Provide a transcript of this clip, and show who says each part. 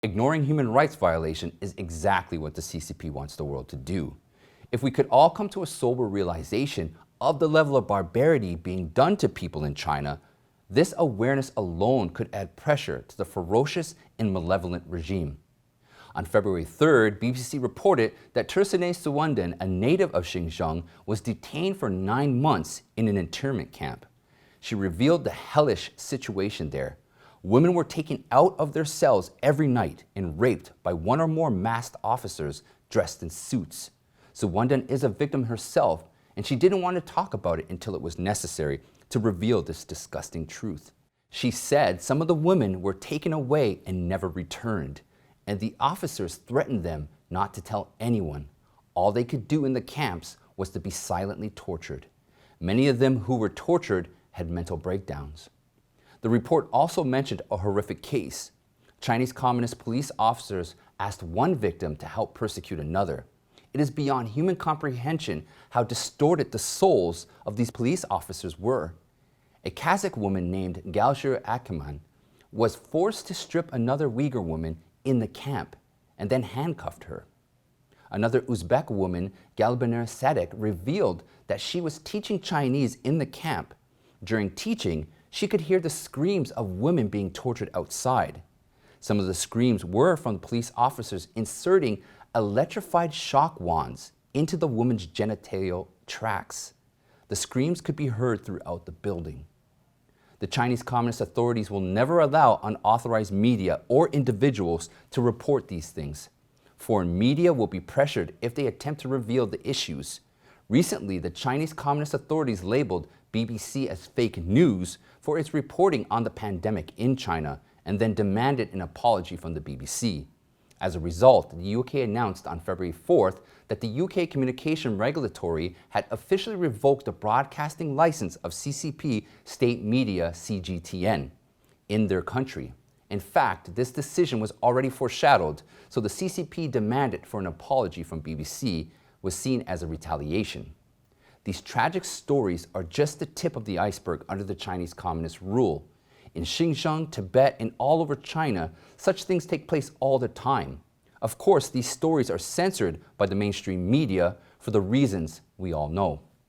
Speaker 1: Ignoring human rights violation is exactly what the CCP wants the world to do. If we could all come to a sober realization of the level of barbarity being done to people in China, this awareness alone could add pressure to the ferocious and malevolent regime. On February 3rd, BBC reported that Tursunay Ziawudun, a native of Xinjiang, was detained for 9 months in an internment camp. She revealed the hellish situation there. Women were taken out of their cells every night and raped by one or more masked officers dressed in suits. Ziawudun is a victim herself, and she didn't want to talk about it until it was necessary to reveal this disgusting truth. She said some of the women were taken away and never returned, and the officers threatened them not to tell anyone. All they could do in the camps was to be silently tortured. Many of them who were tortured had mental breakdowns. The report also mentioned a horrific case. Chinese Communist police officers asked one victim to help persecute another. It is beyond human comprehension how distorted the souls of these police officers were. A Kazakh woman named Qelbinur was forced to strip another Uyghur woman in the camp and then handcuffed her. Another Uzbek woman, Qelbinur Sedik, revealed that she was teaching Chinese in the camp. During teaching, she could hear the screams of women being tortured outside. Some of the screams were from the police officers inserting electrified shock wands into the woman's genital tracts. The screams could be heard throughout the building. The Chinese Communist authorities will never allow unauthorized media or individuals to report these things. Foreign media will be pressured if they attempt to reveal the issues. Recently, the Chinese Communist authorities labeled BBC as fake news for its reporting on the pandemic in China and then demanded an apology from the BBC. As a result, the UK announced on February 4th that the UK Communication Regulatory had officially revoked the broadcasting license of CCP state media CGTN in their country. In fact, this decision was already foreshadowed, so the CCP demanded for an apology from BBC was seen as a retaliation. These tragic stories are just the tip of the iceberg under the Chinese Communist rule. In Xinjiang, Tibet, and all over China, such things take place all the time. Of course, these stories are censored by the mainstream media for the reasons we all know.